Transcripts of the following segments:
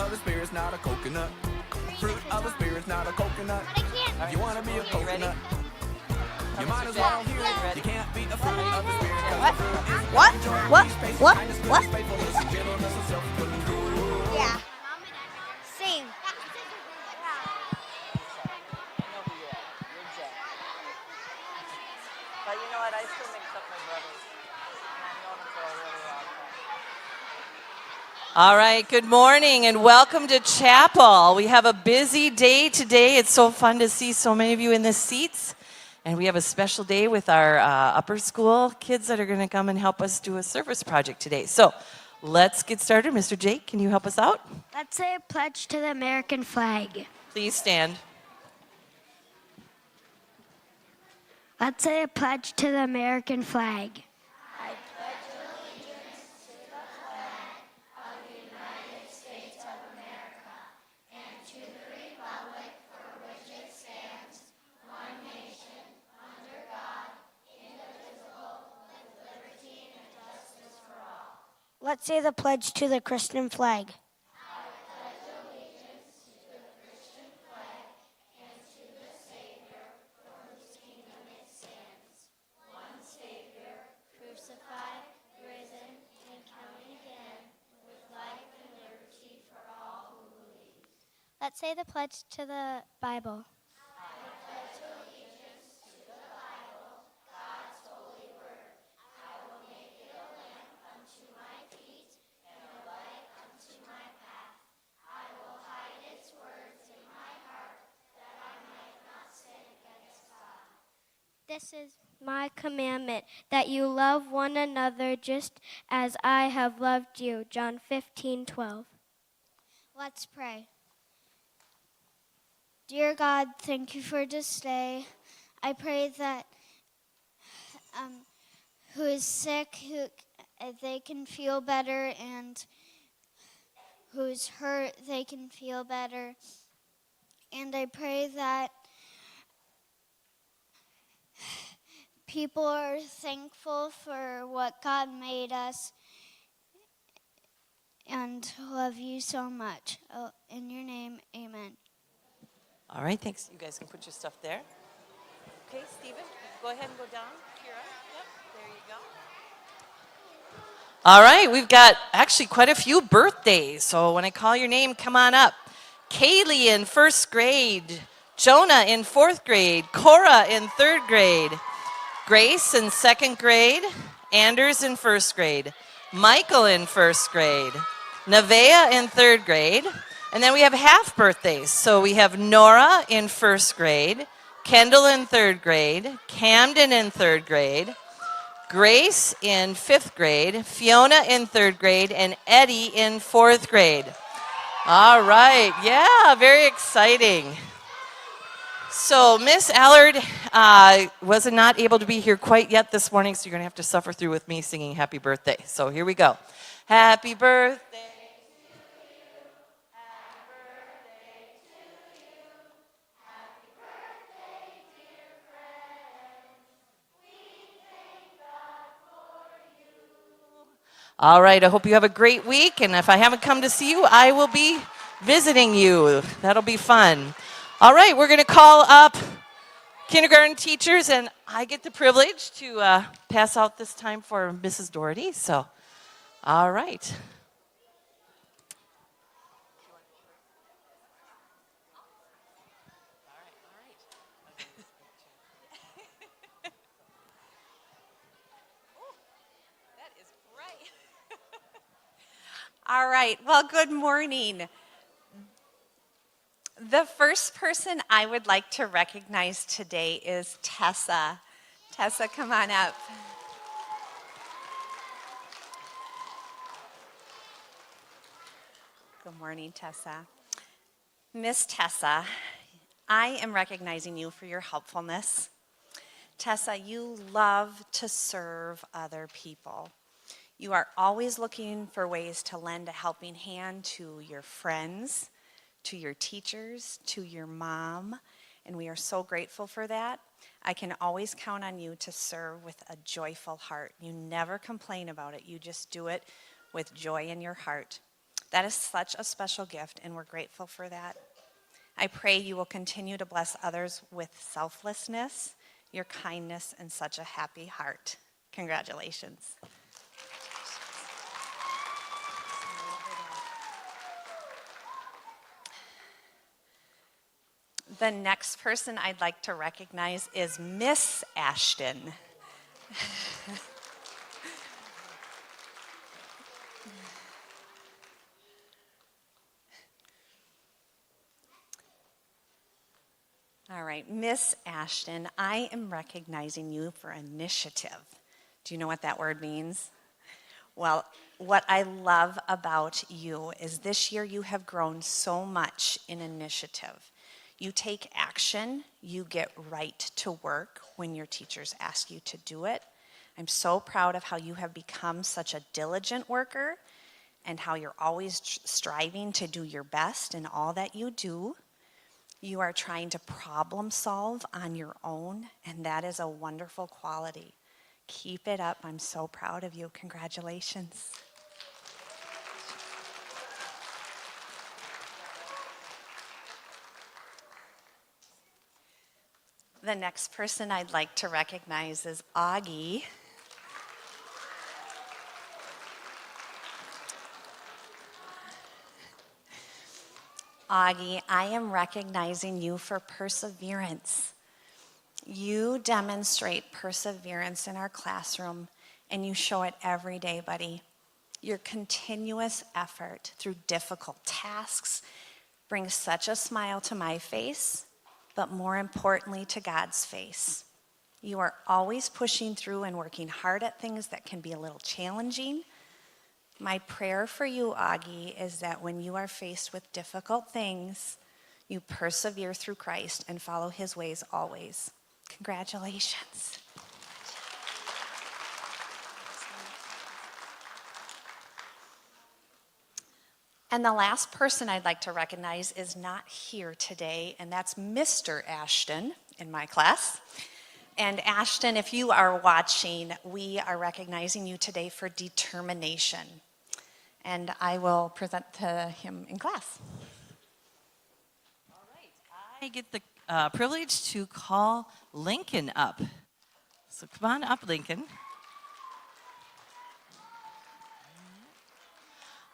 of the spirit's not a coconut. Fruit of the spirit's not a coconut. If you wanna be a coconut, you might as well hear it. You can't beat the fruit of the spirit. What? Yeah. Same. But you know what? I still mix up my brothers. And I've known them for a really long time. All right, good morning and welcome to chapel. We have a busy day today. It's so fun to see so many of you in the seats. And we have a special day with our upper school kids that are going to come and help us do a service project today. So let's get started. Mr. Jake, can you help us out? Let's say a pledge to the American flag. Please stand. Let's say a pledge to the American flag. Let's say the pledge to the Christian flag. Let's say the pledge to the Bible. This is my commandment, that you love one another just as I have loved you. John 15:12. Let's pray. Dear God, thank you for this day. I pray that who is sick, they can feel better, and who's hurt, they can feel better. And I pray that people are thankful for what God made us and love you so much. In your name, amen. All right, thanks. You guys can put your stuff there. Okay, Stephen, go ahead and go down. Kira, yep, there you go. All right, we've got actually quite a few birthdays. So when I call your name, come on up. Kaylee in first grade, Jonah in fourth grade, Cora in third grade, Grace in second grade, Anders in first grade, Michael in first grade, Nevaeh in third grade, and then we have half birthdays. So we have Nora in first grade, Kendall in third grade, Camden in third grade, Grace in fifth grade, Fiona in third grade, and Eddie in fourth grade. All right, yeah, very exciting. So Miss Allard was not able to be here quite yet this morning, so you're going to have to suffer through with me singing happy birthday. So here we go. Happy birthday. All right, I hope you have a great week, and if I haven't come to see you, I will be visiting you. That'll be fun. All right, we're going to call up kindergarten teachers, and I get the privilege to pass out this time for Mrs. Doherty. So, all right. All right, well, good morning. The first person I would like to recognize today is Tessa. Tessa, come on up. Good morning, Tessa. Miss Tessa, I am recognizing you for your helpfulness. Tessa, you love to serve other people. You are always looking for ways to lend a helping hand to your friends, to your teachers, to your mom, and we are so grateful for that. I can always count on you to serve with a joyful heart. You never complain about it. You just do it with joy in your heart. That is such a special gift, and we're grateful for that. I pray you will continue to bless others with selflessness, your kindness, and such a happy heart. Congratulations. The next person I'd like to recognize is Miss Ashton. All right, Miss Ashton, I am recognizing you for initiative. Do you know what that word means? Well, what I love about you is this year you have grown so much in initiative. You take action, you get right to work when your teachers ask you to do it. I'm so proud of how you have become such a diligent worker and how you're always striving to do your best in all that you do. You are trying to problem solve on your own, and that is a wonderful quality. Keep it up. I'm so proud of you. Congratulations. The next person I'd like to recognize is Augie. Augie, I am recognizing you for perseverance. You demonstrate perseverance in our classroom, and you show it every day, buddy. Your continuous effort through difficult tasks brings such a smile to my face, but more importantly, to God's face. You are always pushing through and working hard at things that can be a little challenging. My prayer for you, Augie, is that when you are faced with difficult things, you persevere through Christ and follow his ways always. Congratulations. And the last person I'd like to recognize is not here today, and that's Mr. Ashton in my class. And Ashton, if you are watching, we are recognizing you today for determination. And I will present to him in class. All right, I get the privilege to call Lincoln up. So come on up, Lincoln.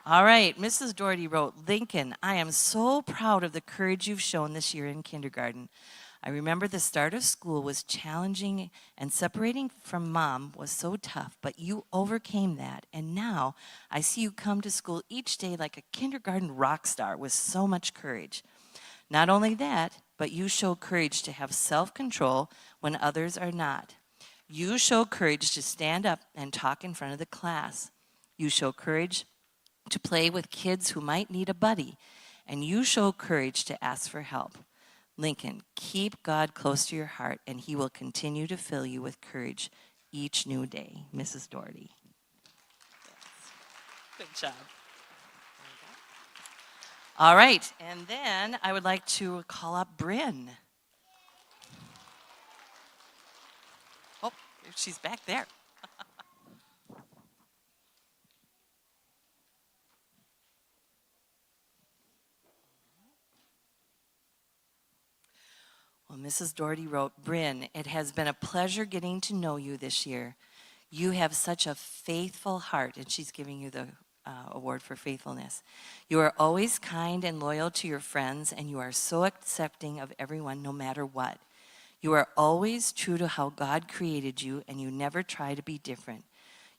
All right, Mrs. Doherty wrote, Lincoln, I am so proud of the courage you've shown this year in kindergarten. I remember the start of school was challenging and separating from Mom was so tough, but you overcame that. And now I see you come to school each day like a kindergarten rock star with so much courage. Not only that, but you show courage to have self-control when others are not. You show courage to stand up and talk in front of the class. You show courage to play with kids who might need a buddy. And you show courage to ask for help. Lincoln, keep God close to your heart, and he will continue to fill you with courage each new day. Mrs. Doherty. Good job. All right, and then I would like to call up Bryn. Oh, she's back there. Well, Mrs. Doherty wrote, Bryn, it has been a pleasure getting to know you this year. You have such a faithful heart, and she's giving you the award for faithfulness. You are always kind and loyal to your friends, and you are so accepting of everyone no matter what. You are always true to how God created you, and you never try to be different.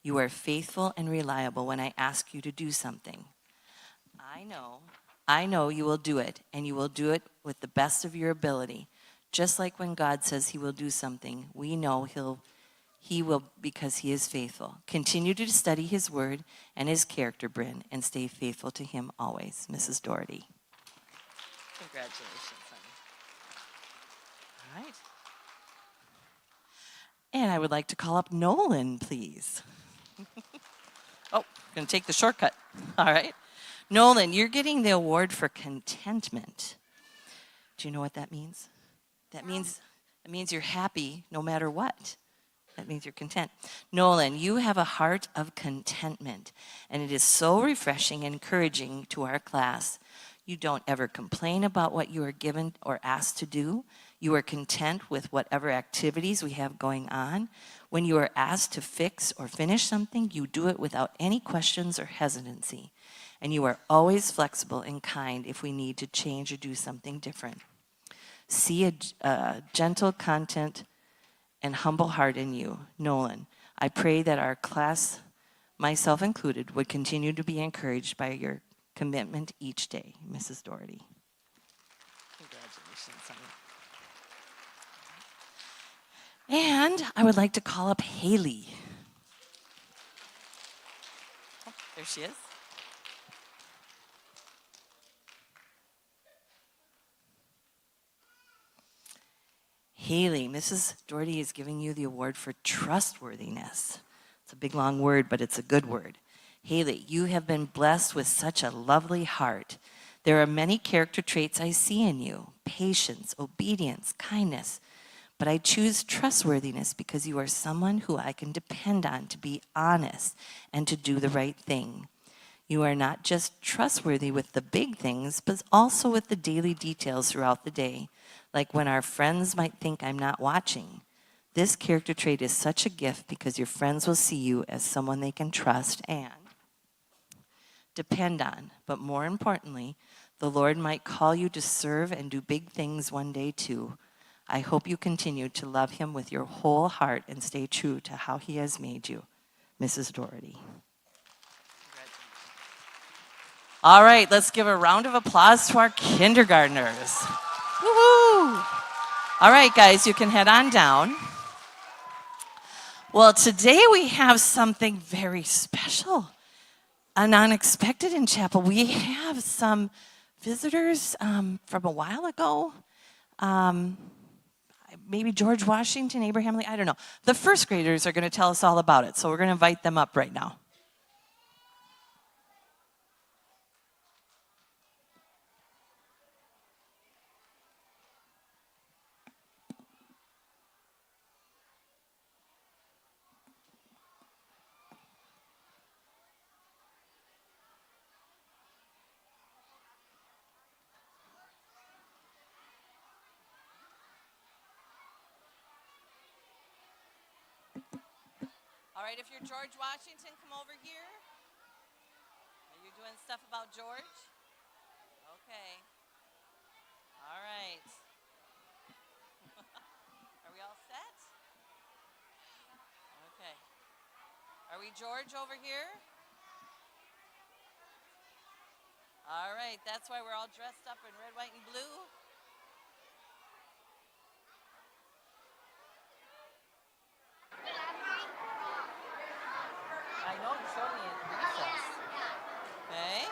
You are faithful and reliable when I ask you to do something. I know you will do it, and you will do it with the best of your ability. Just like when God says he will do something, we know he will because he is faithful. Continue to study his word and his character, Bryn, and stay faithful to him always. Mrs. Doherty. Congratulations, honey. All right. And I would like to call up Nolan, please. Oh, going to take the shortcut. All right. Nolan, you're getting the award for contentment. Do you know what that means? That means you're happy no matter what. That means you're content. Nolan, you have a heart of contentment, and it is so refreshing and encouraging to our class. You don't ever complain about what you are given or asked to do. You are content with whatever activities we have going on. When you are asked to fix or finish something, you do it without any questions or hesitancy. And you are always flexible and kind if we need to change or do something different. See a gentle, content, and humble heart in you, Nolan. I pray that our class, myself included, would continue to be encouraged by your commitment each day. Mrs. Doherty. Congratulations, honey. And I would like to call up Haley. Oh, there she is. Haley, Mrs. Doherty is giving you the award for trustworthiness. It's a big, long word, but it's a good word. Haley, you have been blessed with such a lovely heart. There are many character traits I see in you: patience, obedience, kindness. But I choose trustworthiness because you are someone who I can depend on to be honest and to do the right thing. You are not just trustworthy with the big things, but also with the daily details throughout the day, like when our friends might think I'm not watching. This character trait is such a gift because your friends will see you as someone they can trust and depend on. But more importantly, the Lord might call you to serve and do big things one day too. I hope you continue to love him with your whole heart and stay true to how he has made you. Mrs. Doherty. All right, let's give a round of applause to our kindergartners. Woohoo! All right, guys, you can head on down. Well, today we have something very special and unexpected in chapel. We have some visitors from a while ago. Maybe George Washington, Abraham Lincoln, I don't know. The first graders are going to tell us all about it, so we're going to invite them up right now. All right, if you're George Washington, come over here. Are you doing stuff about George? Okay. All right. Are we all set? Okay. Are we George over here? All right, that's why we're all dressed up in red, white, and blue. I know, you showed me at recess. Okay.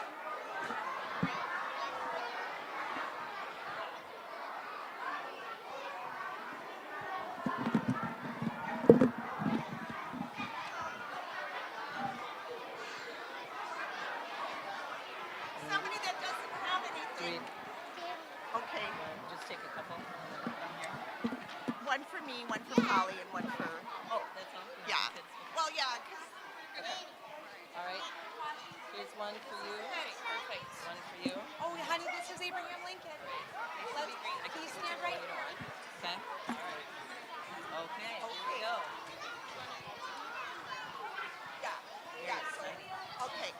Somebody that doesn't have anything. Okay. Just take a couple down here. One for me, one for Polly, and one for. Oh, that's all? Yeah. Well, yeah, because. All right. Here's one for you. Perfect. One for you. Oh, honey, this is Abraham Lincoln. Can you stand right here? Okay. All right. Okay. Here we go. Yeah. Yes. Okay.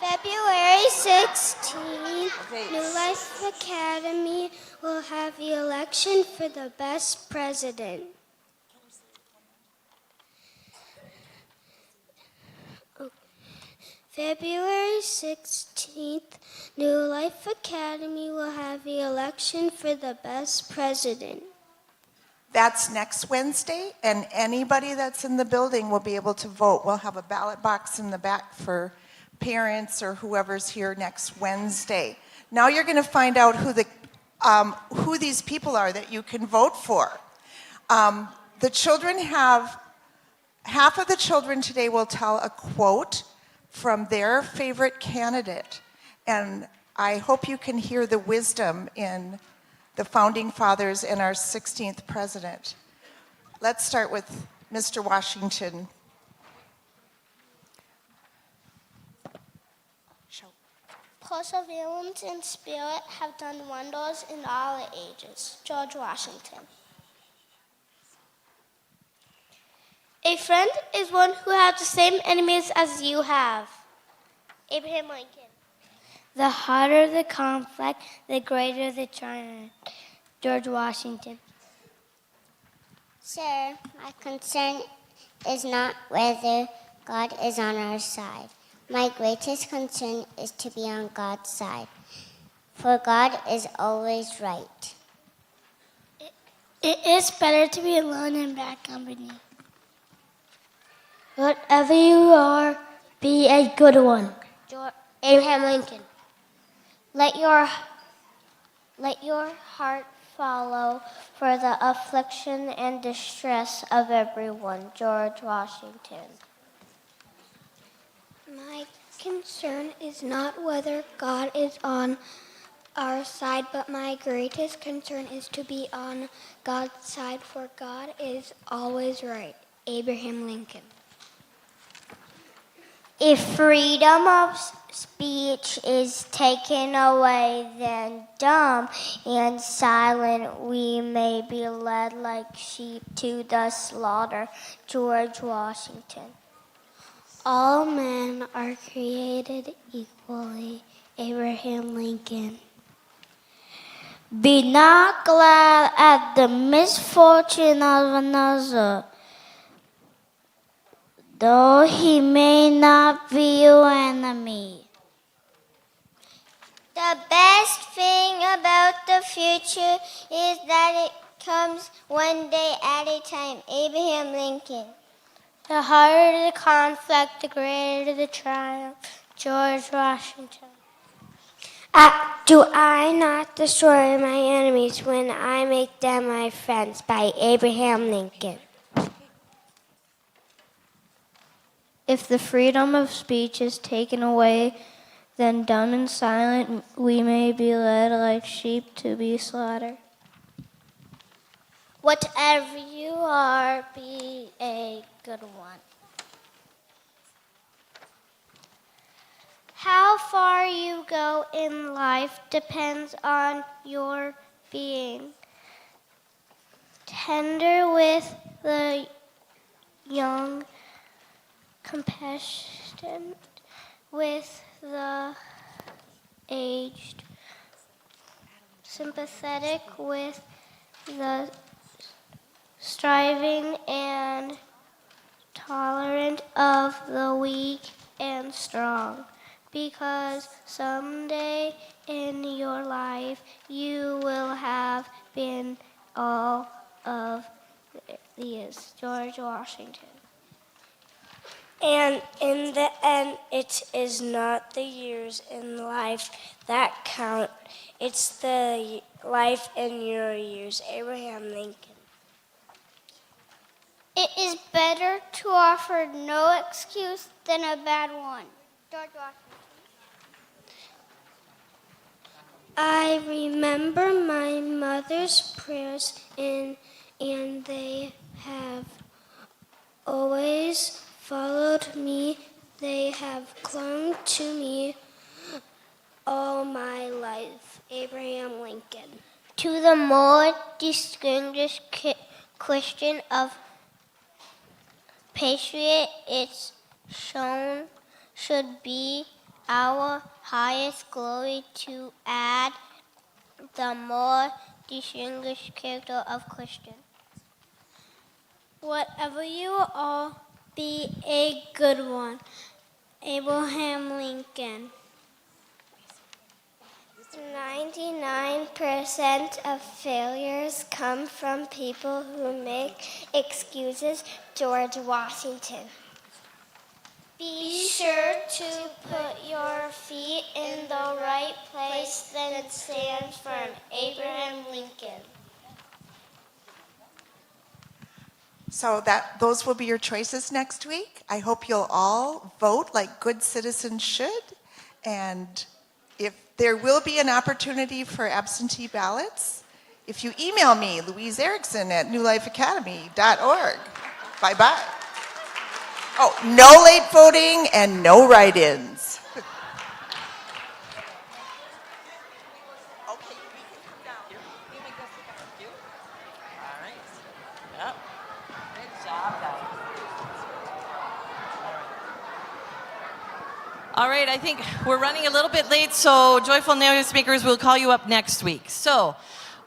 February 16th, Okay. New Life Academy will have the election for the best president. February 16th, New Life Academy will have the election for the best president. That's next Wednesday, and anybody that's in the building will be able to vote. We'll have a ballot box in the back for parents or whoever's here next Wednesday. Now you're going to find out who these people are that you can vote for. The children half of the children today will tell a quote from their favorite candidate. And I hope you can hear the wisdom in the Founding Fathers and our 16th President. Let's start with Mr. Washington. Perseverance and spirit have done wonders in all the ages. George Washington. A friend is one who has the same enemies as you have. Abraham Lincoln. The harder the conflict, the greater the triumph. George Washington. Sir, my concern is not whether God is on our side. My greatest concern is to be on God's side, for God is always right. It is better to be alone in bad company. Whatever you are, be a good one. Abraham Lincoln. Let your heart follow for the affliction and distress of everyone. George Washington. My concern is not whether God is on our side, but my greatest concern is to be on God's side, for God is always right. Abraham Lincoln. If freedom of speech is taken away, then dumb and silent we may be led like sheep to the slaughter. George Washington. All men are created equally. Abraham Lincoln. Be not glad at the misfortune of another, though he may not be your enemy. The best thing about the future is that it comes one day at a time. Abraham Lincoln. The harder the conflict, the greater the triumph. George Washington. Do I not destroy my enemies when I make them my friends? By Abraham Lincoln. If the freedom of speech is taken away, then dumb and silent we may be led like sheep to be slaughtered. Whatever you are, be a good one. How far you go in life depends on your being tender with the young, compassionate with the aged, sympathetic with the striving, and tolerant of the weak and strong. Because someday in your life you will have been all of these. George Washington. And in the end, it is not the years in life that count. It's the life in your years. Abraham Lincoln. It is better to offer no excuse than a bad one. George Washington. I remember my mother's prayers, and they have always followed me. They have clung to me all my life. Abraham Lincoln. To the more distinguished Christian of patriot, it's shown should be our highest glory to add the more distinguished character of Christian. Whatever you are, be a good one. Abraham Lincoln. 99% of failures come from people who make excuses. George Washington. Be sure to put your feet in the right place, then stand firm. Abraham Lincoln. So those will be your choices next week. I hope you'll all vote like good citizens should. And if there will be an opportunity for absentee ballots, if you email me, Louise Erickson at newlifeacademy.org. Bye-bye. Oh, no late voting and no write-ins. All right, I think we're running a little bit late, so Joyful Noisemakers will call you up next week. So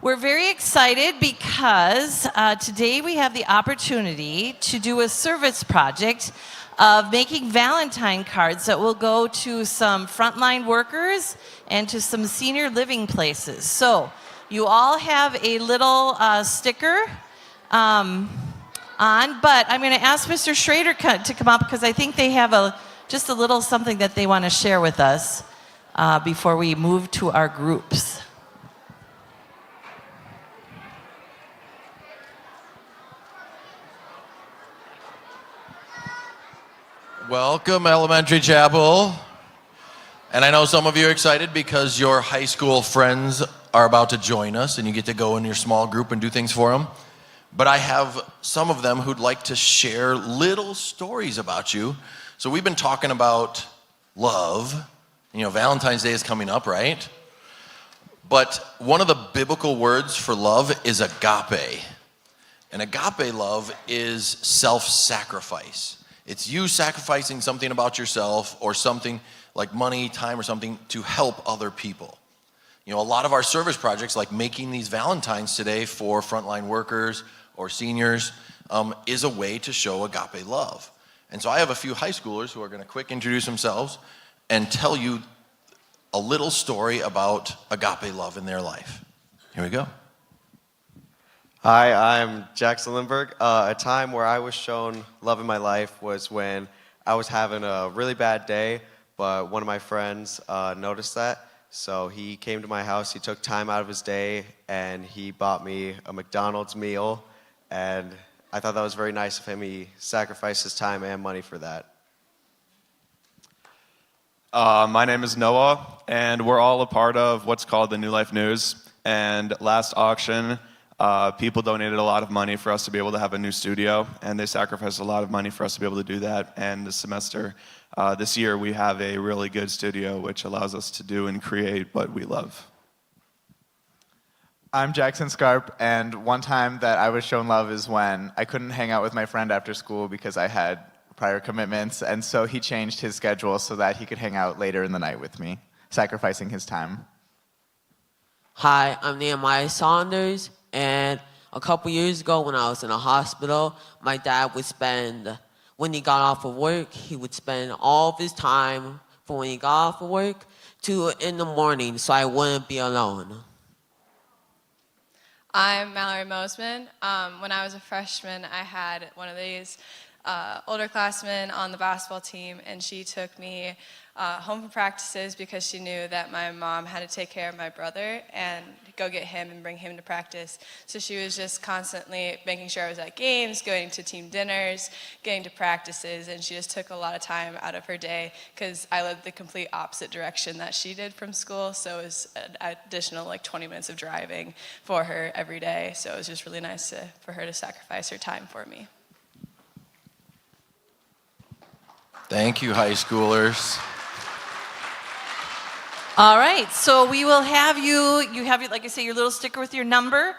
we're very excited because today we have the opportunity to do a service project of making Valentine cards that will go to some frontline workers and to some senior living places. So you all have a little sticker on, but I'm going to ask Mr. Schrader to come up because I think they have just a little something that they want to share with us before we move to our groups. Welcome, Elementary Chapel. And I know some of you are excited because your high school friends are about to join us and you get to go in your small group and do things for them. But I have some of them who'd like to share little stories about you. So we've been talking about love. You know, Valentine's Day is coming up, right? But one of the biblical words for love is agape. And agape love is self-sacrifice. It's you sacrificing something about yourself or something like money, time, or something to help other people. You know, a lot of our service projects, like making these Valentines today for frontline workers or seniors, is a way to show agape love. And so I have a few high schoolers who are going to quick introduce themselves and tell you a little story about agape love in their life. Here we go. Hi, I'm Jackson Lindbergh. A time where I was shown love in my life was when I was having a really bad day, but one of my friends noticed that. So he came to my house, he took time out of his day, and he bought me a McDonald's meal. And I thought that was very nice of him. He sacrificed his time and money for that. My name is Noah, and we're all a part of what's called the New Life News. And last auction, people donated a lot of money for us to be able to have a new studio, and they sacrificed a lot of money for us to be able to do that. And this year, we have a really good studio, which allows us to do and create what we love. I'm Jackson Scarp, and one time that I was shown love is when I couldn't hang out with my friend after school because I had prior commitments, and so he changed his schedule so that he could hang out later in the night with me, sacrificing his time. Hi, I'm Nehemiah Saunders, and a couple years ago when I was in a hospital, my dad would spend, when he got off of work, he would spend all of his time from when he got off of work to in the morning so I wouldn't be alone. I'm Mallory Mosman. When I was a freshman, I had one of these older classmen on the basketball team, and she took me home from practices because she knew that my mom had to take care of my brother and go get him and bring him to practice. So she was just constantly making sure I was at games, going to team dinners, getting to practices, and she just took a lot of time out of her day because I lived the complete opposite direction that she did from school, so it was an additional 20 minutes of driving for her every day. So it was just really nice for her to sacrifice her time for me. Thank you, high schoolers. All right, so we will have you have, like I say, your little sticker with your number.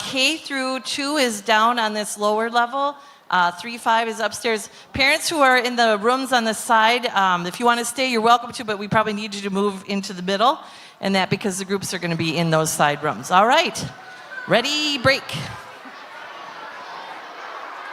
K through 2 is down on this lower level. 3-5 is upstairs. Parents who are in the rooms on the side, if you want to stay, you're welcome to, but we probably need you to move into the middle, and that because the groups are going to be in those side rooms. All right, ready, break.